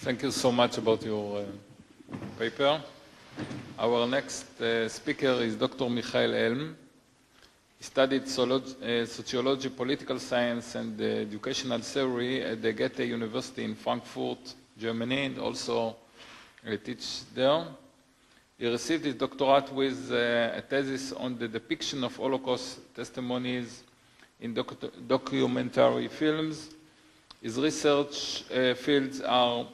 Thank you so much about your paper. Our next speaker is Dr. Michael Elm. He studied sociology, political science, and educational theory at the Goethe University in Frankfurt, Germany, and also teaches there. He received his doctorate with a thesis on the depiction of Holocaust testimonies in documentary films. His research fields are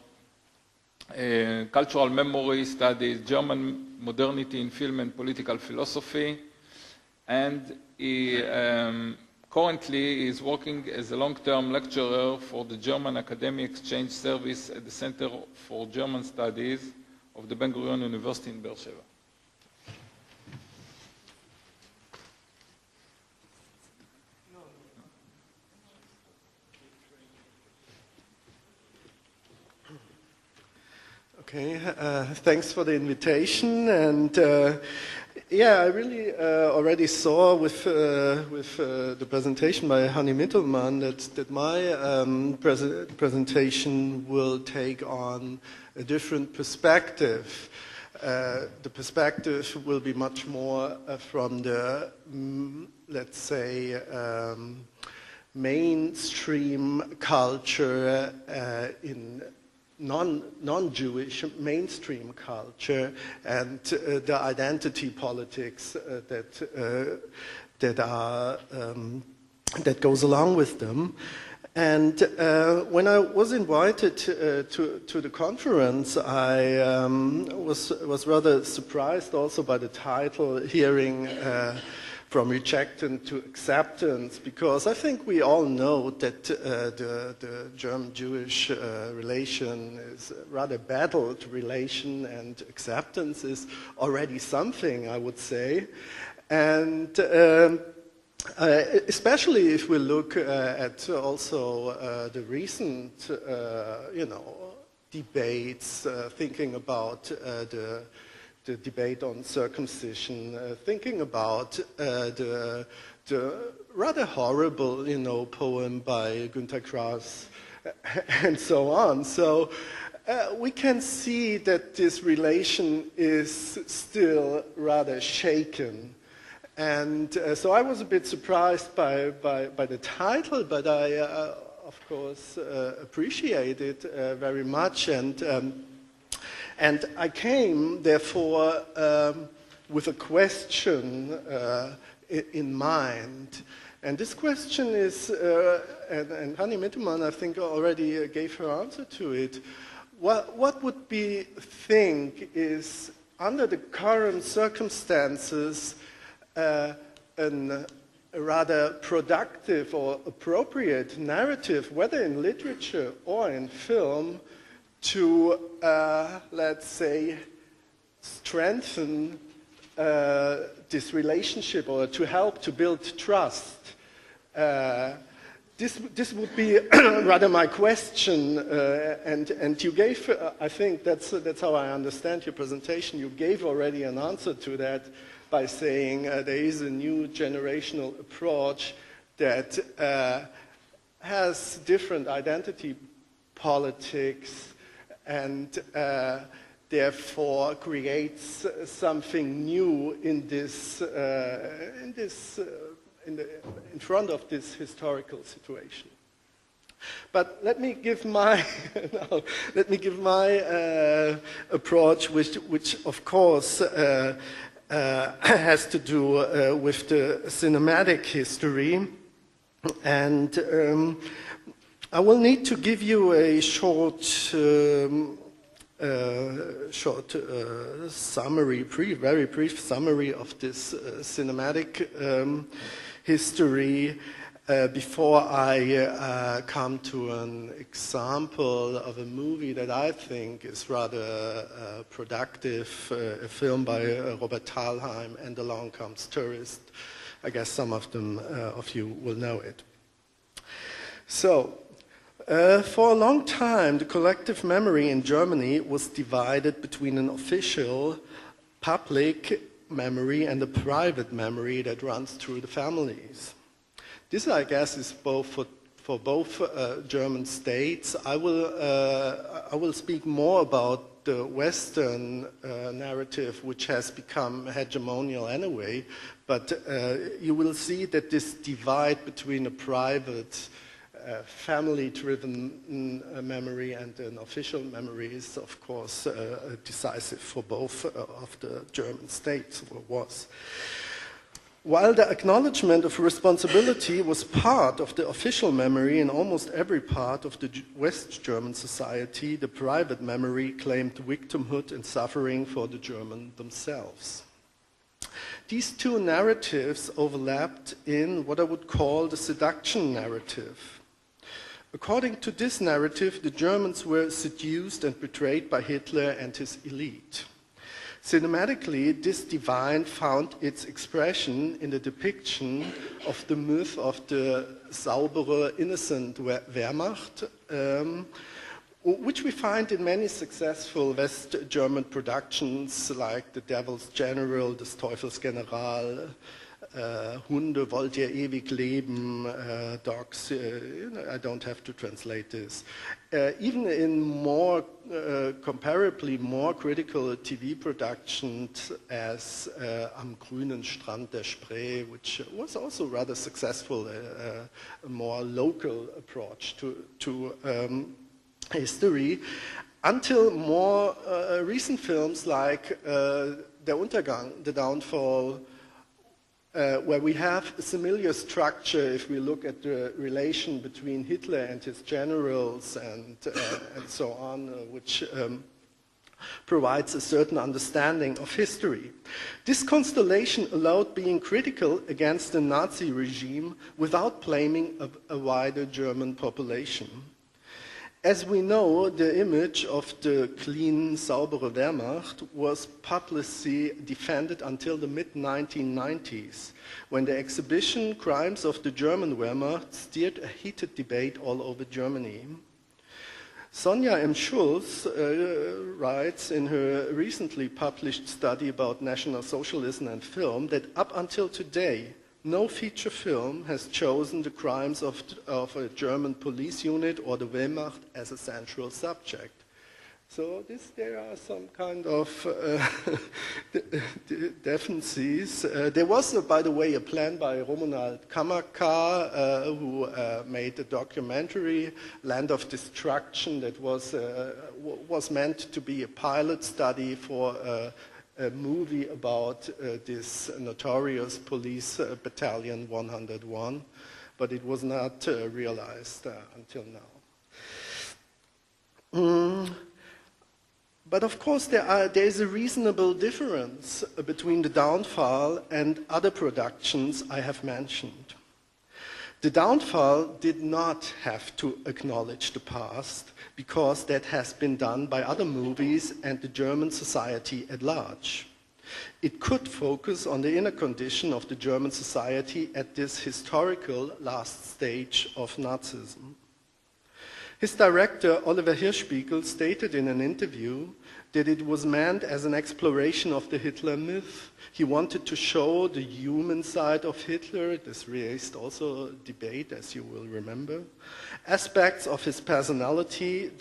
cultural memory studies, German modernity in film and political philosophy, and he currently is working as a long-term lecturer for the German Academic Exchange Service at the Center for German Studies of the Ben-Gurion University in Beersheba. Okay, thanks for the invitation, and yeah, I really already saw with the presentation by Hanni Mittelmann that my presentation will take on a different perspective. The perspective will be much more from the, let's say, mainstream culture in non-Jewish mainstream culture and the identity politics that goes along with them. And when I was invited to the conference, I was rather surprised also by the title, hearing from rejection to acceptance, because I think we all know that the German-Jewish relation is a rather battled relation, and acceptance is already something, I would say. And especially if we look at also the recent, debates, thinking about the debate on circumcision, thinking about the rather horrible, poem by Günter Grass, and so on. So we can see that this relation is still rather shaken. And so I was a bit surprised by the title, but I, of course, appreciate it very much. And I came, therefore, with a question in mind. And this question is, and Hanni Mittelmann, I think, already gave her answer to it. What would we think is, under the current circumstances, a rather productive or appropriate narrative, whether in literature or in film, to, let's say, strengthen this relationship or to help to build trust? This would be rather my question, and you gave, I think that's how I understand your presentation, you gave already an answer to that by saying there is a new generational approach that has different identity politics, and therefore creates something new in front of this historical situation. But let me give my approach, which of course has to do with the cinematic history, and I will need to give you a short summary, very brief summary of this cinematic history before I come to an example of a movie that I think is rather productive, a film by Robert Thalheim, and Along Comes Tourist. I guess some of you will know it. So, for a long time, the collective memory in Germany was divided between an official, public memory and a private memory that runs through the families. This, I guess, is both for both German states. I will speak more about the Western narrative, which has become hegemonial anyway, but you will see that this divide between a private family-driven memory and an official memory is, of course, decisive for both of the German states, or was. While the acknowledgement of responsibility was part of the official memory in almost every part of the West German society, the private memory claimed victimhood and suffering for the Germans themselves. These two narratives overlapped in what I would call the seduction narrative. According to this narrative, the Germans were seduced and betrayed by Hitler and his elite. Cinematically, this divide found its expression in the depiction of the myth of the saubere, innocent Wehrmacht, which we find in many successful West German productions like The Devil's General, Des Teufels General, Hunde, wollt ihr ewig leben, dogs, I don't have to translate this. Even in more, comparably more critical TV productions as Am grünen Strand der Spree, which was also rather successful, a more local approach to history, until more recent films like Der Untergang, The Downfall, where we have a similar structure if we look at the relation between Hitler and his generals and so on, which provides a certain understanding of history. This constellation allowed being critical against the Nazi regime without blaming a wider German population. As we know, the image of the clean, saubere Wehrmacht was publicly defended until the mid-1990s, when the exhibition Crimes of the German Wehrmacht steered a heated debate all over Germany. Sonja M. Schulz writes in her recently published study about National Socialism and film that up until today, no feature film has chosen the crimes of a German police unit or the Wehrmacht as a central subject. So there are some kind of deficiencies. There was, by the way, a plan by Romuald Kammerka, who made a documentary, Land of Destruction, that was meant to be a pilot study for a movie about this notorious police battalion 101, but it was not realized until now. But of course there is a reasonable difference between The Downfall and other productions I have mentioned. The Downfall did not have to acknowledge the past because that has been done by other movies and the German society at large. It could focus on the inner condition of the German society at this historical last stage of Nazism. His director, Oliver Hirschbiegel, stated in an interview that it was meant as an exploration of the Hitler myth. He wanted to show the human side of Hitler. This raised also a debate, as you will remember. Aspects of his personality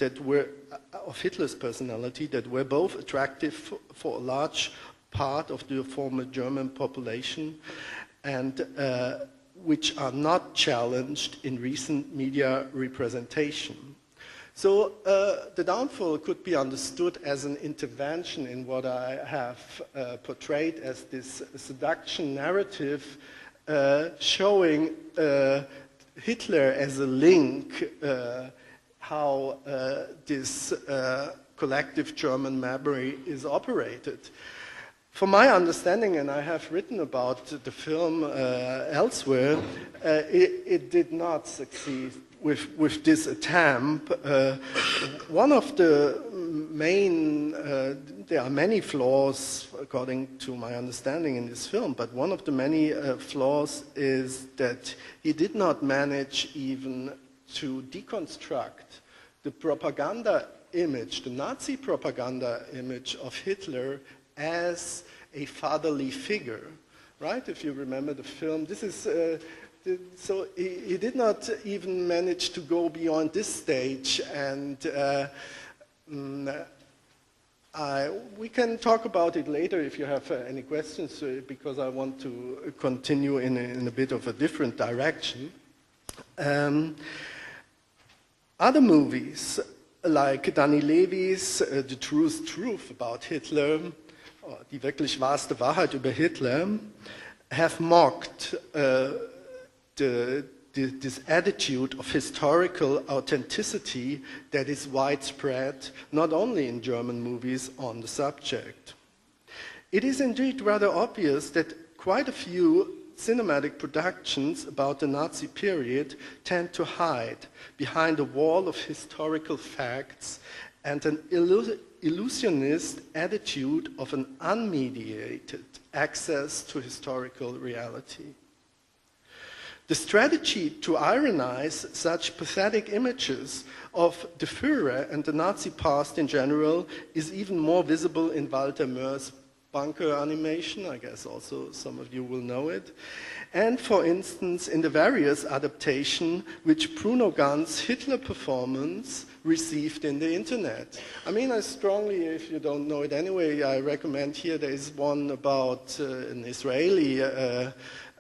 of Hitler's personality that were both attractive for a large part of the former German population and which are not challenged in recent media representation. So The Downfall could be understood as an intervention in what I have portrayed as this seduction narrative, showing Hitler as a link, how this collective German memory is operated. From my understanding, and I have written about the film elsewhere, it did not succeed with this attempt. One of the main, there are many flaws according to my understanding in this film, but one of the many flaws is that he did not manage even to deconstruct the propaganda image, the Nazi propaganda image of Hitler as a fatherly figure, right? If you remember the film, this is so he did not even manage to go beyond this stage, and we can talk about it later if you have any questions, because I want to continue in a bit of a different direction. Other movies, like Danny Levy's The Truth About Hitler, or Die wirklich wahrste Wahrheit über Hitler, have mocked this attitude of historical authenticity that is widespread, not only in German movies, on the subject. It is indeed rather obvious that quite a few cinematic productions about the Nazi period tend to hide behind a wall of historical facts and an illusionist attitude of an unmediated access to historical reality. The strategy to ironize such pathetic images of the Führer and the Nazi past in general is even more visible in Walter Möhr's bunker animation. I guess also some of you will know it. And for instance, in the various adaptations which Bruno Gant's Hitler performance received in the internet. I mean, I strongly, if you don't know it anyway, I recommend here there is one about an Israeli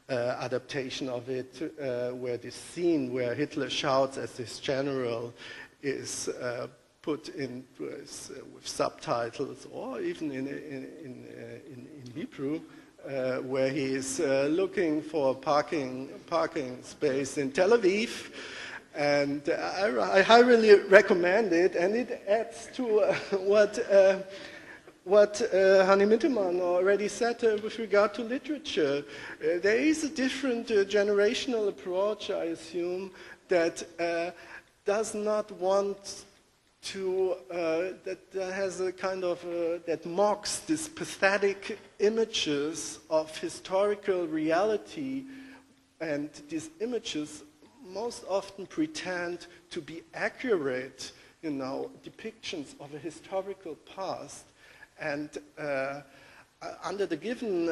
adaptation of it, where this scene where Hitler shouts as his general is put in with subtitles, or even in Hebrew, where he is looking for a parking space in Tel Aviv. And I highly recommend it, and it adds to what Hanni Mittermann already said with regard to literature. There is a different generational approach, I assume, that does not want to, that has a kind of, that mocks these pathetic images of historical reality, and these images most often pretend to be accurate, depictions of a historical past. And under the given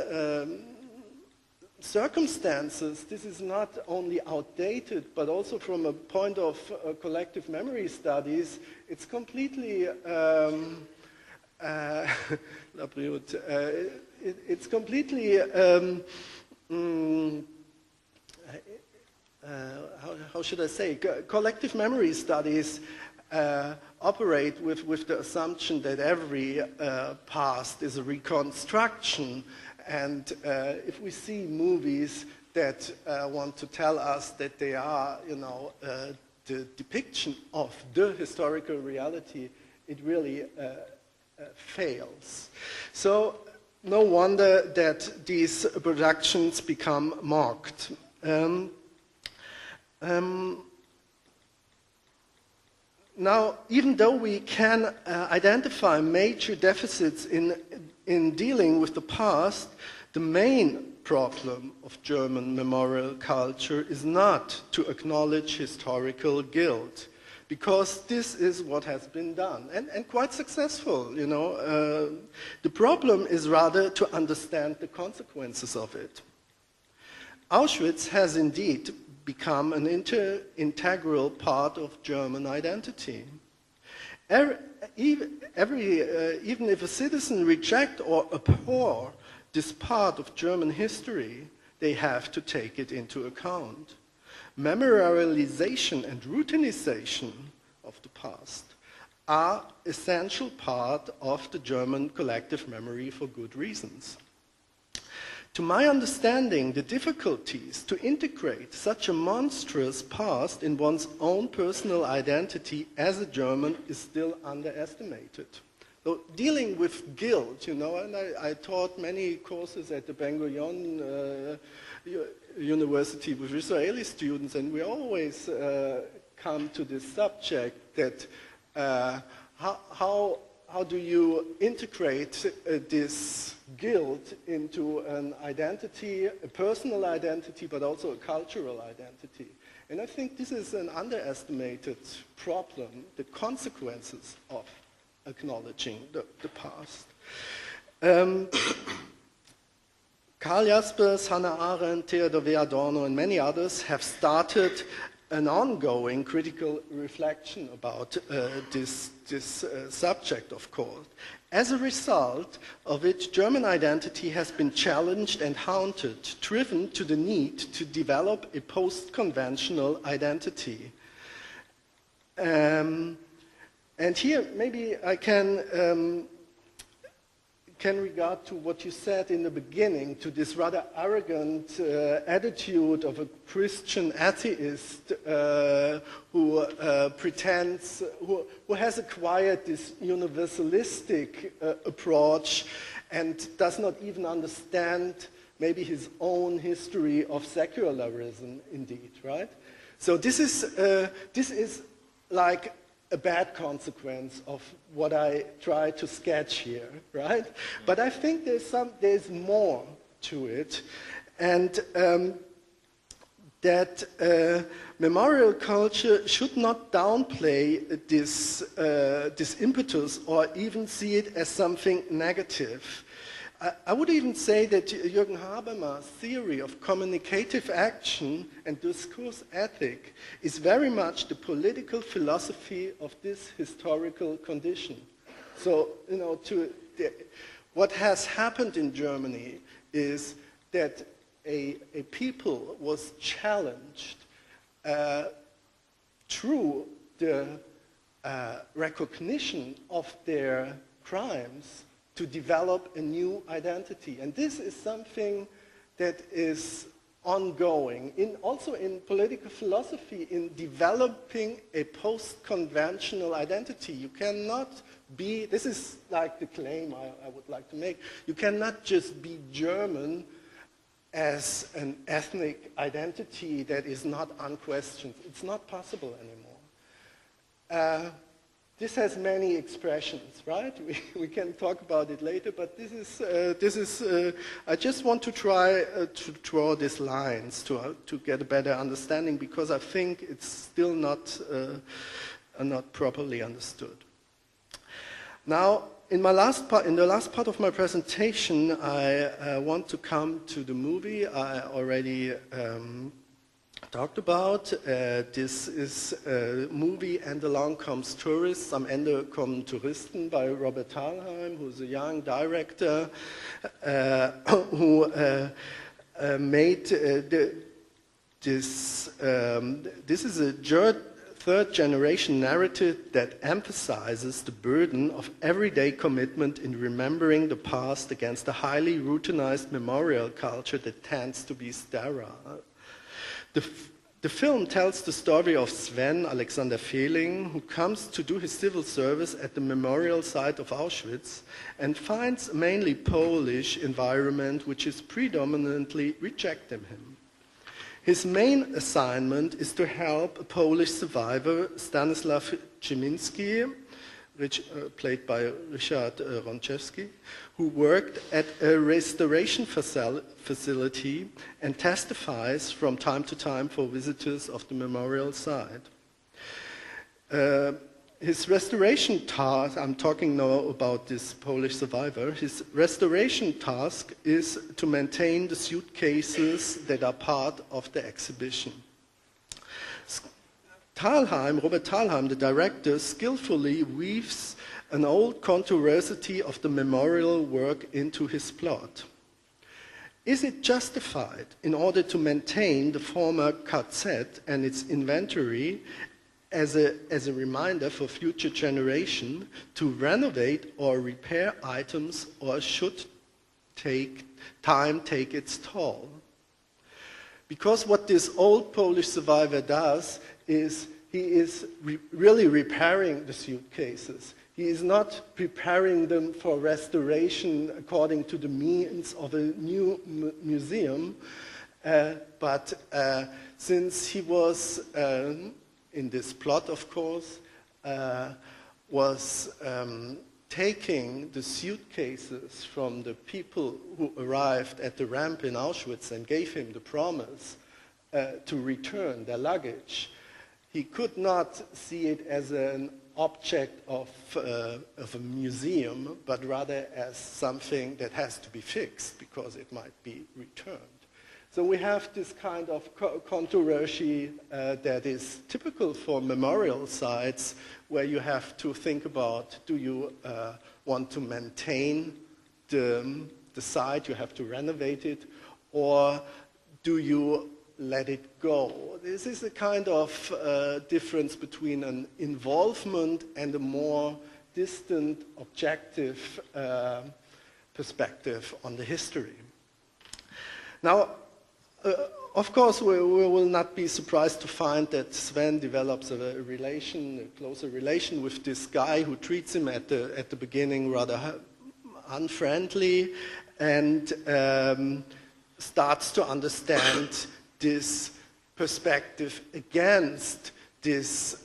circumstances, this is not only outdated, but also from a point of collective memory studies, it's completely, it's completely, how should I say, collective memory studies operate with the assumption that every past is a reconstruction. And if we see movies that want to tell us that they are, the depiction of the historical reality, it really fails. So no wonder that these productions become mocked. Now, even though we can identify major deficits in dealing with the past, the main problem of German memorial culture is not to acknowledge historical guilt, because this is what has been done, and quite successful, The problem is rather to understand the consequences of it. Auschwitz has indeed become an integral part of German identity. Even if a citizen rejects or abhors this part of German history, they have to take it into account. Memorialization and routinization of the past are essential part of the German collective memory for good reasons. To my understanding, the difficulties to integrate such a monstrous past in one's own personal identity as a German is still underestimated. So dealing with guilt, and I taught many courses at the Ben Gurion University with Israeli students, and we always come to this subject that how do you integrate this guilt into an identity, a personal identity, but also a cultural identity? And I think this is an underestimated problem, the consequences of Karl Jaspers, Hannah Arendt, Theodor W. Adorno, and many others have started an ongoing critical reflection about this subject, of course, as a result of which German identity has been challenged and haunted, driven to the need to develop a post-conventional identity. And here maybe I can regard to what you said in the beginning, to this rather arrogant attitude of a Christian atheist who pretends, who has acquired this universalistic approach and does not even understand maybe his own history of secularism, indeed, right? So this is like a bad consequence of what I try to sketch here, right? But I think there's more to it, and that memorial culture should not downplay this impetus or even see it as something negative. I would even say that Jürgen Habermas's theory of communicative action and discourse ethic is very much the political philosophy of this historical condition. So, you know, what has happened in Germany is that a people was challenged through the recognition of their crimes to develop a new identity. And this is something that is ongoing, also in political philosophy, in developing a post-conventional identity. You cannot be, this is like the claim I would like to make, you cannot just be German as an ethnic identity that is not unquestioned. It's not possible anymore. This has many expressions, right? We can talk about it later, but this is I just want to try to draw these lines to get a better understanding, because I think it's still not properly understood. Now, in the last part of my presentation, I want to come to the movie I already talked about. This is a movie, And Along Comes Tourists, Am Ende kommen Touristen, by Robert Thalheim, who's a young director who made this. This is a third-generation narrative that emphasizes the burden of everyday commitment in remembering the past against a highly routinized memorial culture that tends to be sterile. The film tells the story of Sven Alexander Fehling, who comes to do his civil service at the memorial site of Auschwitz and finds a mainly Polish environment which is predominantly rejecting him. His main assignment is to help a Polish survivor, Stanislaw Chemiński, played by Richard Ronczewski, who worked at a restoration facility and testifies from time to time for visitors of the memorial site. His restoration task, I'm talking now about this Polish survivor, his restoration task is to maintain the suitcases that are part of the exhibition. Robert Thalheim, the director, skillfully weaves an old controversy of the memorial work into his plot. Is it justified, in order to maintain the former KZ and its inventory as a reminder for future generations, to renovate or repair items, or should time take its toll? Because what this old Polish survivor does is he is really repairing the suitcases. He is not preparing them for restoration according to the means of a new museum, but since he was, in this plot of course, was taking the suitcases from the people who arrived at the ramp in Auschwitz and gave him the promise to return their luggage, he could not see it as an object of a museum, but rather as something that has to be fixed because it might be returned. So we have this kind of controversy that is typical for memorial sites, where you have to think about, do you want to maintain the site, you have to renovate it, or do you let it go? This is a kind of difference between an involvement and a more distant, objective perspective on the history. Now, of course, we will not be surprised to find that Sven develops a closer relation with this guy who treats him at the beginning rather unfriendly, and starts to understand this perspective against this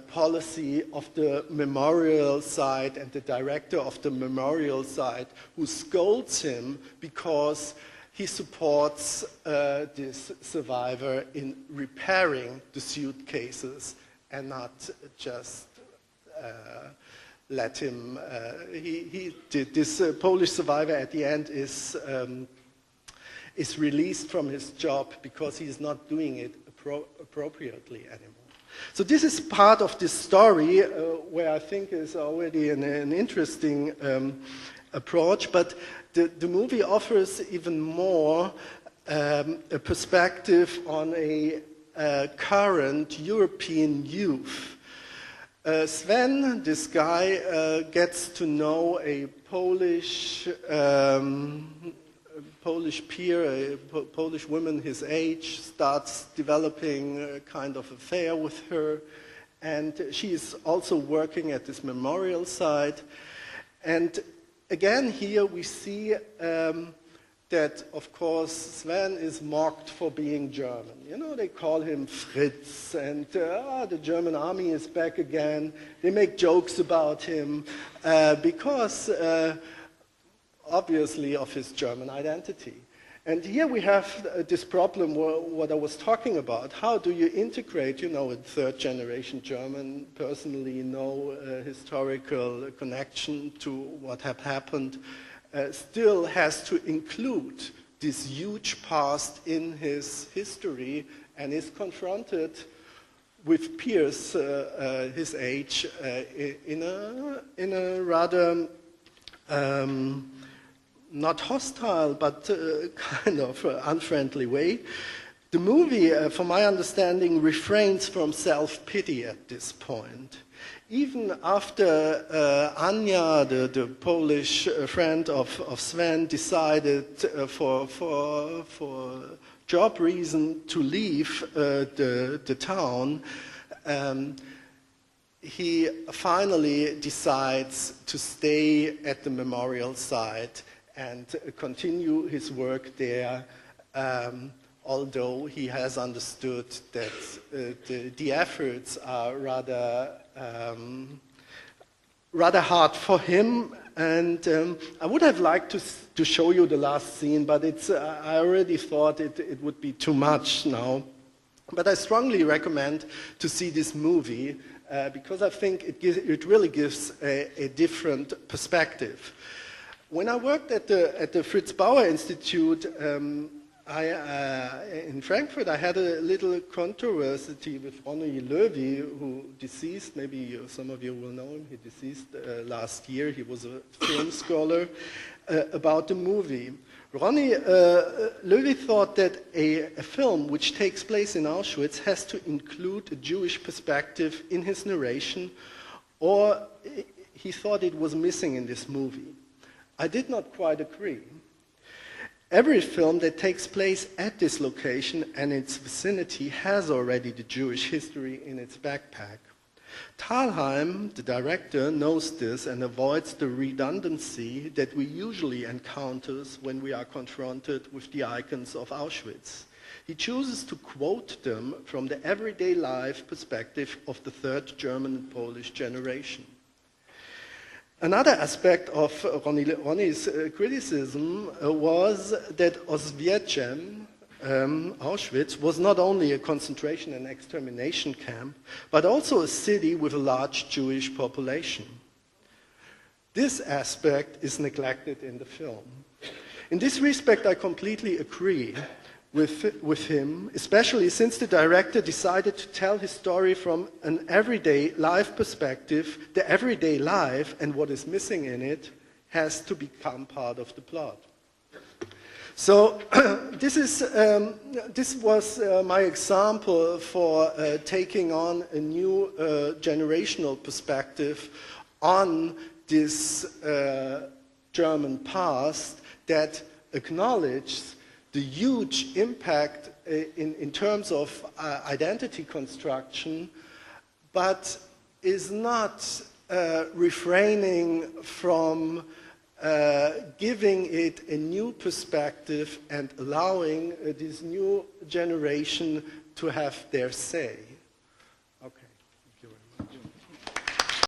policy of the memorial site and the director of the memorial site, who scolds him because he supports this survivor in repairing the suitcases and not just let him. This Polish survivor at the end is released from his job because he is not doing it appropriately anymore. So this is part of this story where I think is already an interesting approach, but the movie offers even more a perspective on a current European youth. Sven, this guy, gets to know a Polish peer, a Polish woman his age, starts developing a kind of affair with her, and she is also working at this memorial site. And again, here we see that, of course, Sven is mocked for being German. You know, they call him Fritz, and the German army is back again. They make jokes about him because, obviously, of his German identity. And here we have this problem, what I was talking about. How do you integrate, a third-generation German, personally no historical connection to what had happened, still has to include this huge past in his history, and is confronted with peers his age in a rather not hostile, but kind of unfriendly way. The movie, from my understanding, refrains from self-pity at this point. Even after Anya, the Polish friend of Sven, decided for job reason to leave the town, he finally decides to stay at the memorial site and continue his work there, although he has understood that the efforts are rather hard for him. And I would have liked to show you the last scene, but I already thought it would be too much now. But I strongly recommend to see this movie because I think it really gives a different perspective. When I worked at the Fritz Bauer Institute in Frankfurt, I had a little controversy with Ronny Löwy, who deceased. Maybe some of you will know him. He deceased last year. He was a film scholar about the movie. Ronny Löwy thought that a film which takes place in Auschwitz has to include a Jewish perspective in his narration, or he thought it was missing in this movie. I did not quite agree. Every film that takes place at this location and its vicinity has already the Jewish history in its backpack. Thalheim, the director, knows this and avoids the redundancy that we usually encounter when we are confronted with the icons of Auschwitz. He chooses to quote them from the everyday life perspective of the third German and Polish generation. Another aspect of Ronny's criticism was that Rejection, Auschwitz was not only a concentration and extermination camp, but also a city with a large Jewish population. This aspect is neglected in the film. In this respect, I completely agree with him, especially since the director decided to tell his story from an everyday life perspective. The everyday life and what is missing in it has to become part of the plot. So this was my example for taking on a new generational perspective on this German past that acknowledges the huge impact in terms of identity construction, but is not refraining from giving it a new perspective and allowing this new generation to have their say.